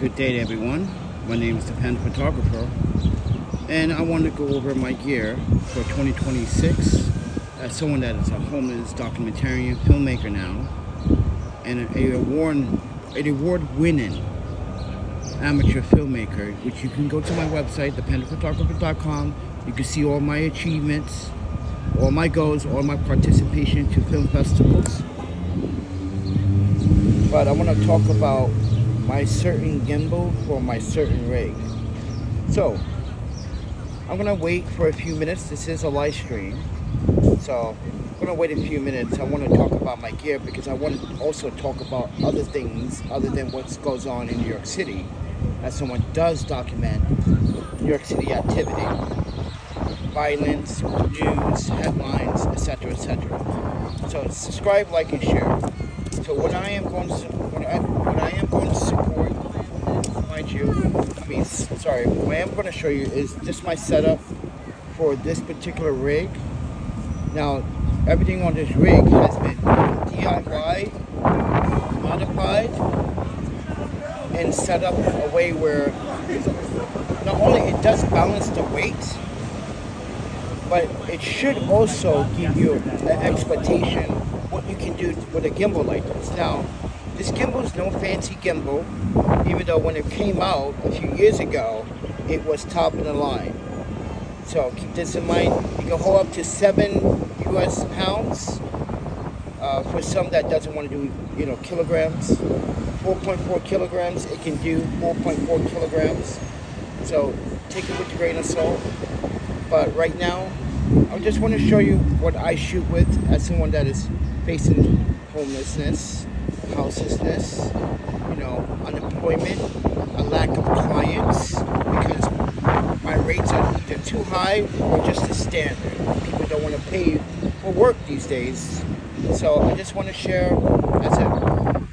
Good day to everyone. My name is ThePandaPhotographer, and I want to go over my gear for 2026 as someone that is a homeless documentarian filmmaker now, and an award-winning amateur filmmaker, which you can go to my website, ThePandaPhotographer.com. You can see all my achievements, all my goals, all my participation to film festivals. But I want to talk about my certain gimbal for my certain rig. So I'm gonna wait for a few minutes. This is a live stream, so I'm gonna wait a few minutes. I want to talk about my gear because I want to also talk about other things other than what goes on in New York City, as someone does document New York City activity, violence, news, headlines, etc., etc. So subscribe, like, and share. So what I am going to support, mind you, what I am going to show you is just my setup for this particular rig. Now, everything on this rig has been DIY, modified, and set up a way where not only it does balance the weight, but it should also give you an expectation what you can do with a gimbal like this. Now, this gimbal is no fancy gimbal, even though when it came out a few years ago, it was top of the line. So keep this in mind. You can hold up to 7 US pounds. For some that doesn't want to do, kilograms, 4.4 kilograms, it can do 4.4 kilograms. So take it with a grain of salt. But right now, I just want to show you what I shoot with as someone that is facing homelessness, houselessness, unemployment, a lack of clients, because my rates are either too high or just the standard. People don't want to pay for work these days. So I just want to share as an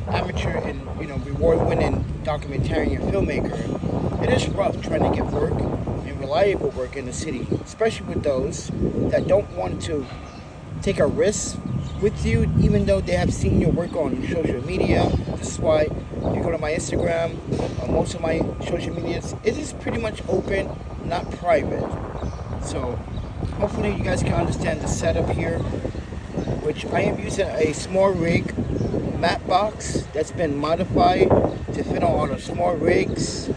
amateur and reward-winning documentarian filmmaker, it is rough trying to get work and reliable work in the city, especially with those that don't want to take a risk with you, even though they have seen your work on social media. This is why if you go to my Instagram, most of my social medias, it is pretty much open, not private. So hopefully you guys can understand the setup here, which I am using a small rig matte box that's been modified to fit on a small rigs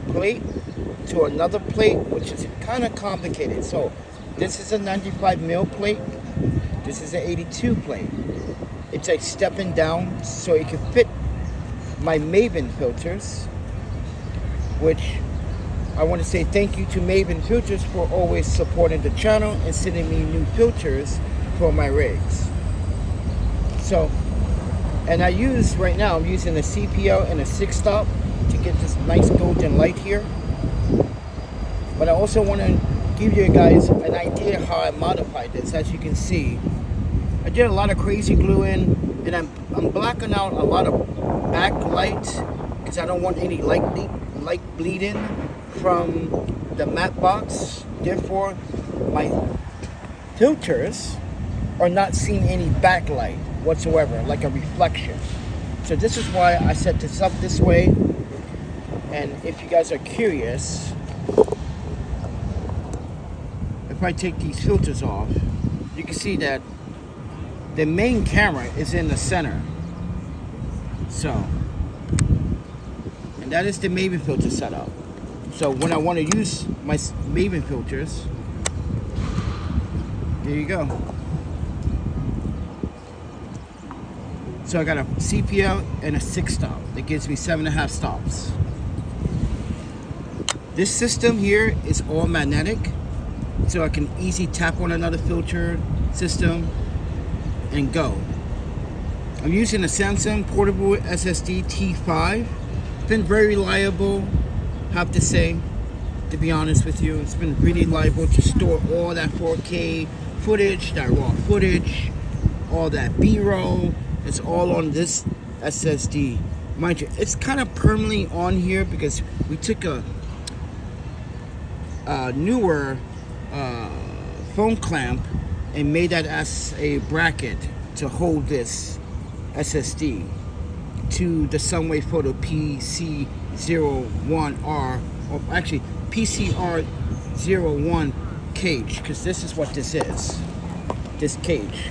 plate to another plate, which is kind of complicated. So this is a 95mm plate. This is an 82 plate. It's like stepping down so it can fit my Maven filters, which I want to say thank you to Maven Filters for always supporting the channel and sending me new filters for my rigs. So, and I'm using a CPL and a 6-stop to get this nice golden light here. But I also want to give you guys an idea how I modified this. As you can see, I did a lot of crazy gluing, and I'm blacking out a lot of backlight because I don't want any light bleeding from the matte box. Therefore, my filters are not seeing any backlight whatsoever, like a reflection. So this is why I set this up this way. And if you guys are curious, if I take these filters off, you can see that the main camera is in the center. So, and that is the Maven filter setup. So when I want to use my Maven filters, there you go. So I got a CPL and a 6-stop that gives me 7.5 stops. This system here is all magnetic, so I can easily tap on another filter system and go. I'm using a Samsung portable SSD T5. It's been very reliable, have to say, to be honest with you. It's been really reliable to store all that 4K footage, that raw footage, all that B-roll. It's all on this SSD. Mind you, it's kind of permanently on here because we took a newer phone clamp and made that as a bracket to hold this SSD. to the Sunway Photo PC01R, or actually PCR01 cage, because this is what this is, this cage.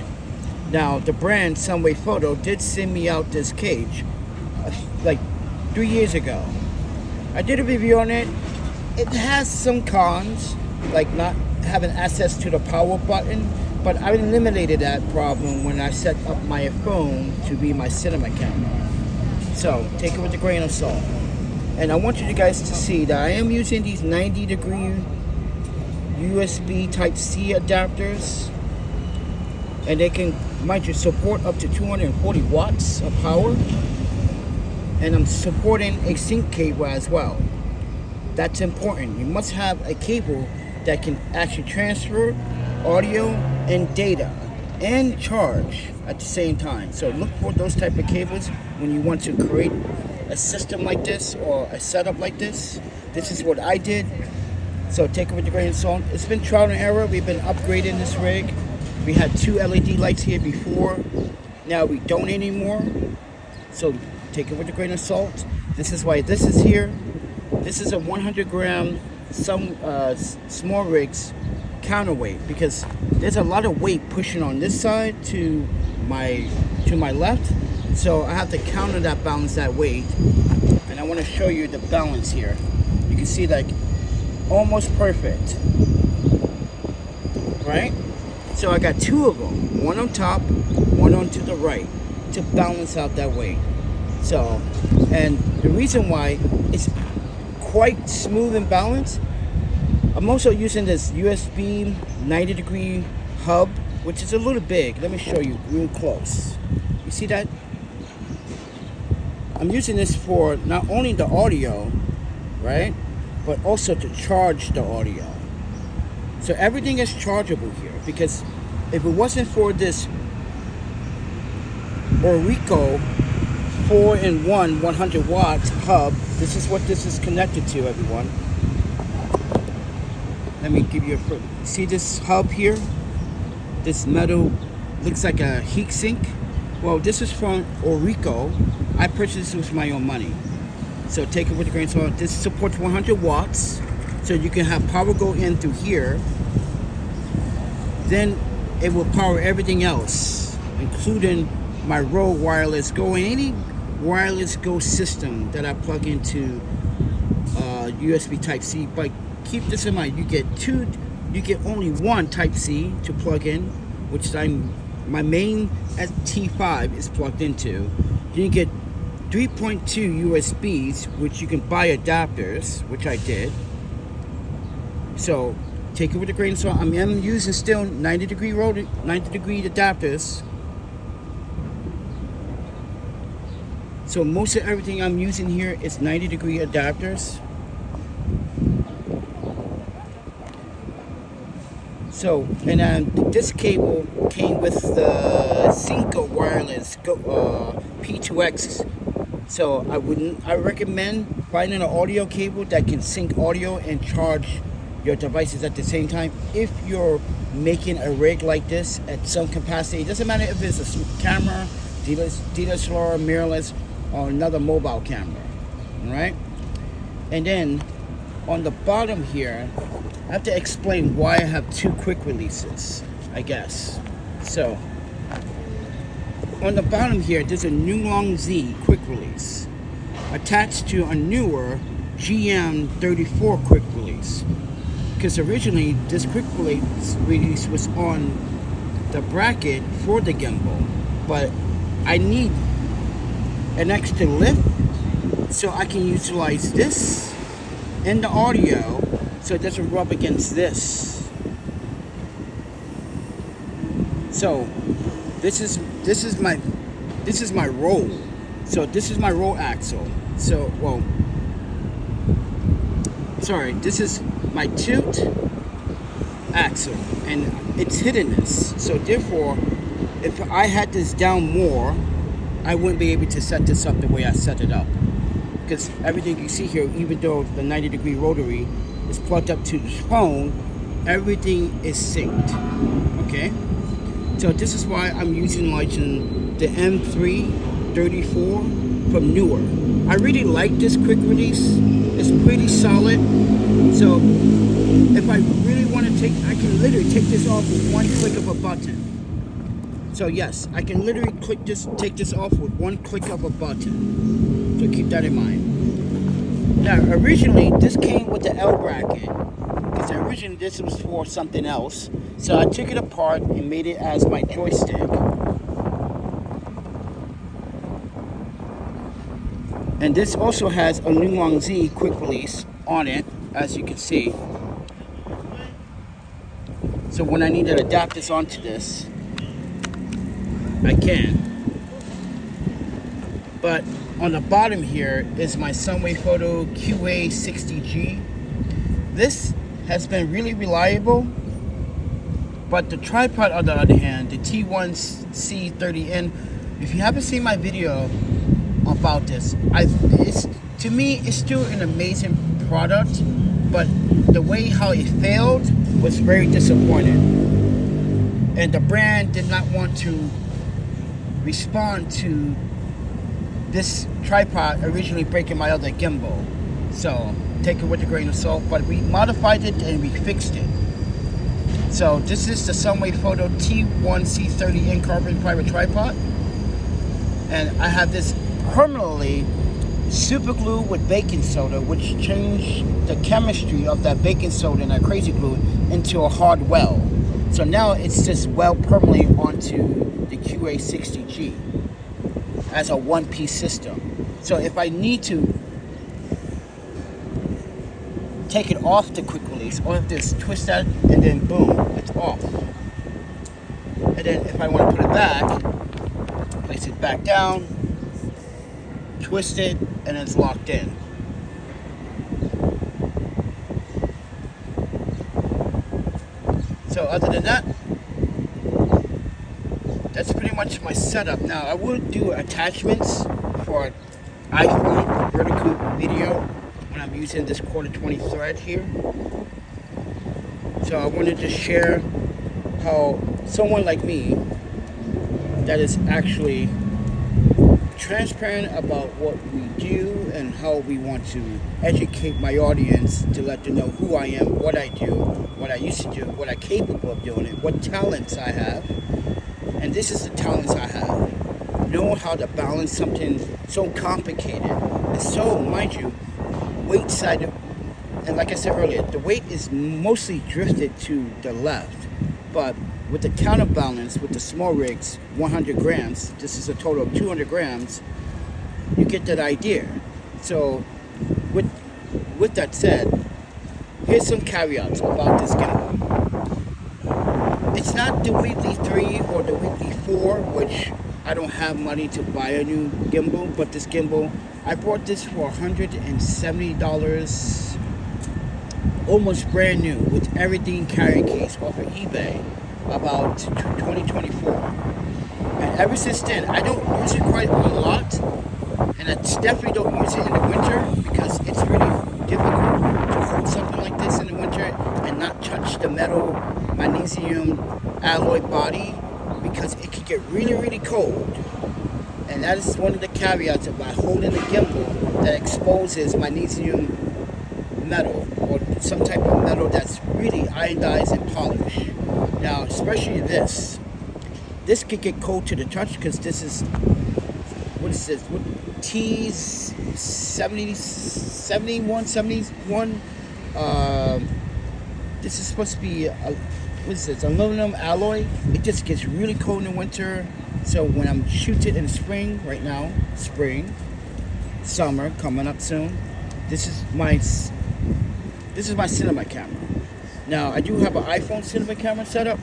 Now the brand Sunway Photo did send me out this cage like 3 years ago. I did a review on it. It has some cons, like not having access to the power button, but I eliminated that problem when I set up my phone to be my cinema camera. So take it with a grain of salt. And I want you guys to see that I am using these 90-degree USB Type-C adapters, and they can, mind you, support up to 240 watts of power. And I'm supporting a sync cable as well. That's important. You must have a cable that can actually transfer audio and data and charge at the same time. So look for those type of cables when you want to create a system like this or a setup like this. This is what I did. So take it with a grain of salt. It's been trial and error. We've been upgrading this rig. We had 2 LED lights here before. Now we don't anymore. So take it with a grain of salt. This is why this is here. This is a 100-gram small rigs counterweight, because there's a lot of weight pushing on this side to my left. So I have to balance that weight. And I want to show you the balance here. You can see like almost perfect, right? So I got 2 of them, one on top, one on to the right, to balance out that weight. So, and the reason why it's quite smooth and balanced, I'm also using this USB 90-degree hub, which is a little big. Let me show you real close. You see that? I'm using this for not only the audio, right, but also to charge the audio. So everything is chargeable here, because if it wasn't for this Orico 4-in-1 100 watts hub, this is what this is connected to, everyone. Let me give you a, see this hub here? This metal looks like a heat sink. Well, this is from Orico. I purchased this with my own money. So take it with a grain of salt. This supports 100 watts, so you can have power go in through here. Then it will power everything else, including my Rode wireless Go and any wireless Go system that I plug into USB Type-C. But keep this in mind, you get only one Type-C to plug in, which my main T5 is plugged into. Then you get 3.2 USBs, which you can buy adapters, which I did. So take it with a grain of salt. I am using still 90-degree adapters. So most of everything I'm using here is 90-degree adapters. So, and this cable came with the Cinco wireless P2X. So I recommend finding an audio cable that can sync audio and charge your devices at the same time. If you're making a rig like this at some capacity, it doesn't matter if it's a camera, DSLR, mirrorless, or another mobile camera, all right? And then on the bottom here, I have to explain why I have 2 quick releases, I guess. So on the bottom here, there's a Nulong Z quick release attached to a newer GM34 quick release. Because originally this quick release was on the bracket for the gimbal, but I need an extra lift so I can utilize this and the audio so it doesn't rub against this. So this is my roll. So this is my roll axle. So this is my tilt axle, and it's hitting this. So therefore, if I had this down more, I wouldn't be able to set this up the way I set it up. Because everything you see here, even though the 90-degree rotary is plugged up to the phone, everything is synced. Okay? So this is why I'm using like the M334 from Newer. I really like this quick release. It's pretty solid. So if I really want to I can literally take this off with one click of a button. So yes, I can literally take this off with one click of a button. So keep that in mind. Now, originally this came with the L bracket, because originally this was for something else. So I took it apart and made it as my joystick. And this also has a Ling Z quick release on it, as you can see. So when I need to adapt this onto this, I can. But on the bottom here is my Sunway Photo QA60G. This has been really reliable, but the tripod, on the other hand, the T1C30N, if you haven't seen my video about this, to me it's still an amazing product, but the way how it failed was very disappointing, and the brand did not want to respond to this tripod originally breaking my other gimbal. So take it with a grain of salt, but we modified it and we fixed it. So this is the Sunway Photo T1C30N carbon fiber tripod, and I have this permanently super glue with baking soda, which changed the chemistry of that baking soda and that crazy glue into a hard weld. So now it's just weld permanently onto the QA60G as a one-piece system. So if I need to take it off the quick release, all I have to do is twist that and then boom, it's off. And then if I want to put it back, place it back down, twist it, and it's locked in. So other than that, that's pretty much my setup. Now I would do attachments for iPhone vertical video when I'm using this 1/4 thread here. So I wanted to share how someone like me that is actually transparent about what we do and how we want to educate my audience, to let them know who I am, what I do, what I used to do, what I'm capable of doing, and what talents I have. And this is the talents I have. Know how to balance something so complicated. And so, mind you, weight side, and like I said earlier, the weight is mostly drifted to the left. But with the counterbalance, with the small rigs, 100 grams, this is a total of 200 grams, you get that idea. So with that said, here's some caveats about this gimbal. It's not the Weekly 3 or the Weekly 4, which I don't have money to buy a new gimbal, but this gimbal, I bought this for $170, almost brand new, with everything carrying case off of eBay, about 2024. And ever since then, I don't use it quite a lot, and I definitely don't use it in the winter, because it's really difficult to hold something like this in the winter and not touch the metal magnesium alloy body, because it can get really, really cold. And that is one of the caveats about holding the gimbal that exposes magnesium metal, or some type of metal that's really iodized and polished. Now, especially this could get cold to the touch, because this is, what is this? What, T71. This is supposed to be what is this? Aluminum alloy. It just gets really cold in the winter. So when I'm shooting in spring, right now, spring, summer coming up soon, this is my cinema camera. Now I do have an iPhone cinema camera setup,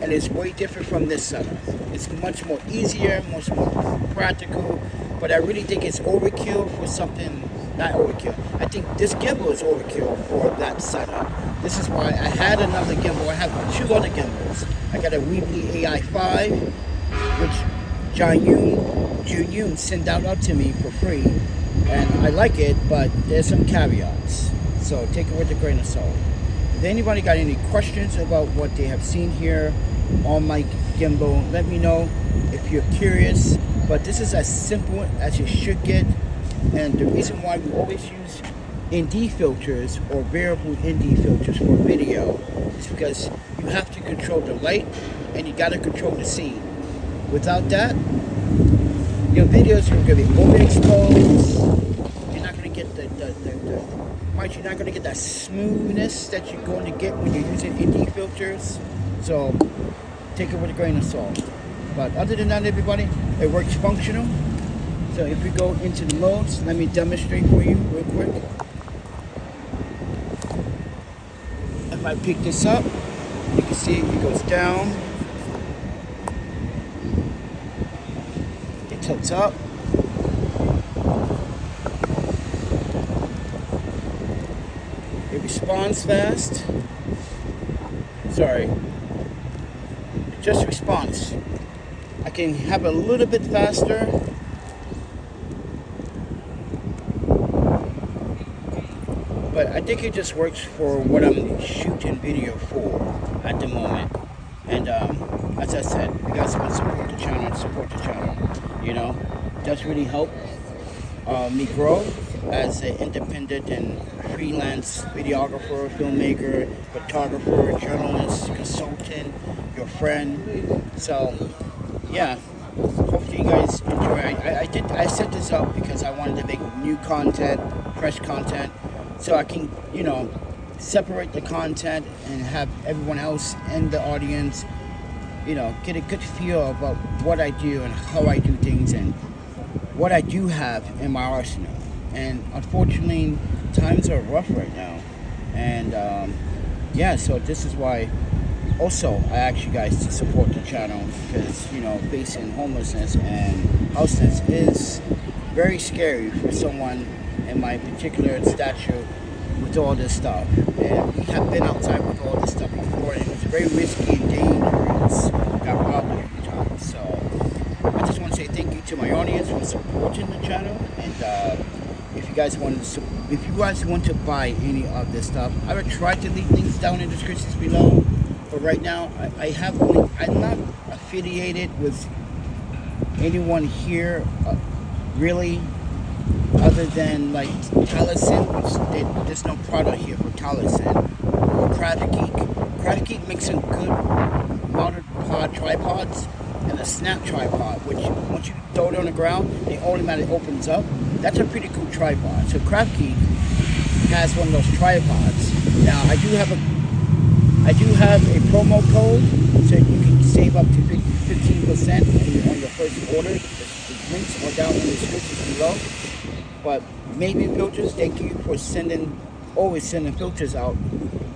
and it's way different from this setup. It's much more easier, much more practical, but I really think it's overkill for something, not overkill. I think this gimbal is overkill for that setup. This is why I had another gimbal. I have 2 other gimbals. I got a Weebly AI5, which Jun sent out to me for free, and I like it, but there's some caveats. So take it with a grain of salt. If anybody got any questions about what they have seen here on my gimbal, let me know. if you're curious. But this is as simple as you should get. And the reason why we always use ND filters or variable ND filters for video is because you have to control the light and you got to control the scene. Without that, your videos are going to be overexposed. You're not going to get you're not going to get that smoothness that you're going to get when you're using ND filters. So take it with a grain of salt. But other than that, everybody, it works functional. So if we go into the modes, let me demonstrate for you real quick. If I pick this up, you can see it goes down. It tilts up. It responds fast. Sorry. Just response. I can have a little bit faster. But I think it just works for what I'm shooting video for at the moment. And as I said, if you guys want to support the channel, you know, does really help me grow as an independent and freelance videographer, filmmaker, photographer, journalist, consultant, your friend. So yeah, hopefully you guys enjoy. I set this up because I wanted to make new content, fresh content, so I can, you know, separate the content and have everyone else in the audience, you know, get a good feel about what I do and how I do things and what I do have in my arsenal. And unfortunately, times are rough right now. And yeah, so this is why also I ask you guys to support the channel, because, you know, facing homelessness and houselessness is very scary for someone in my particular stature with all this stuff. And we have been outside with all this stuff before, and it was very risky and dangerous. Got robbed a few times. So I just want to say thank you to my audience for supporting the channel. And if you guys want to buy any of this stuff, I would try to leave links down in the descriptions below. But right now, I'm not affiliated with anyone here, really, other than like Taliesin, which there's no product here for Taliesin, or Craft Geek. Craft Geek makes some good mounted tripods, and a snap tripod, which once you throw it on the ground, it automatically opens up. That's a pretty cool tripod. So Craft Geek has one of those tripods. Now I do have a promo code, so you can save up to 15% on your first order. The links are down in the description below. But Maven Filters, thank you for always sending filters out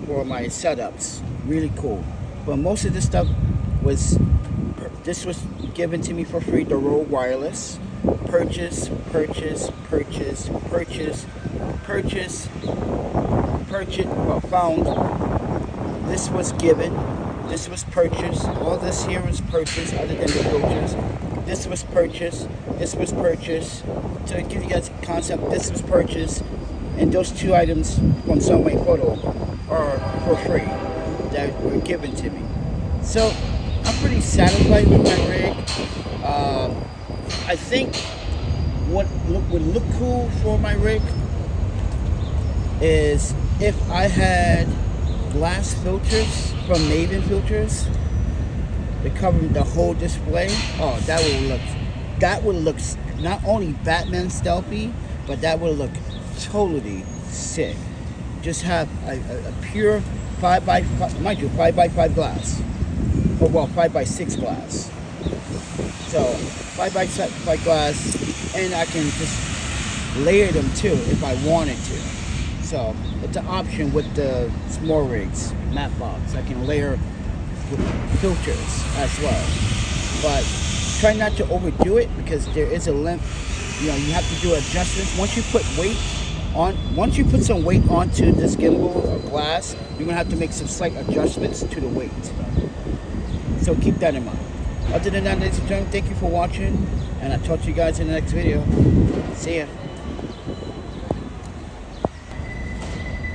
for my setups. Really cool. But most of this stuff was given to me for free. The Rode Wireless. Purchase. Well, found. This was given. This was purchased. All this here was purchased, other than the filters. This was purchased. This was purchased. To give you guys a concept, this was purchased. And those two items from Sunway Photo are for free that were given to me. So I'm pretty satisfied with my rig. I think what would look cool for my rig is if I had glass filters from Maven Filters to cover the whole display. Oh, that would look not only Batman stealthy, but that would look totally sick. Just have a pure 5x5, mind you, 5x5 glass. Or well, 5x6 glass. So 5x5 glass, and I can just layer them too if I wanted to. So it's an option with the small rigs, matte box. I can layer with filters as well. But try not to overdo it, because there is a limit. You know, you have to do adjustments. Once you put some weight onto this gimbal or glass, you're gonna have to make some slight adjustments to the weight. So keep that in mind. Other than that, ladies and gentlemen, thank you for watching, and I'll talk to you guys in the next video. See ya.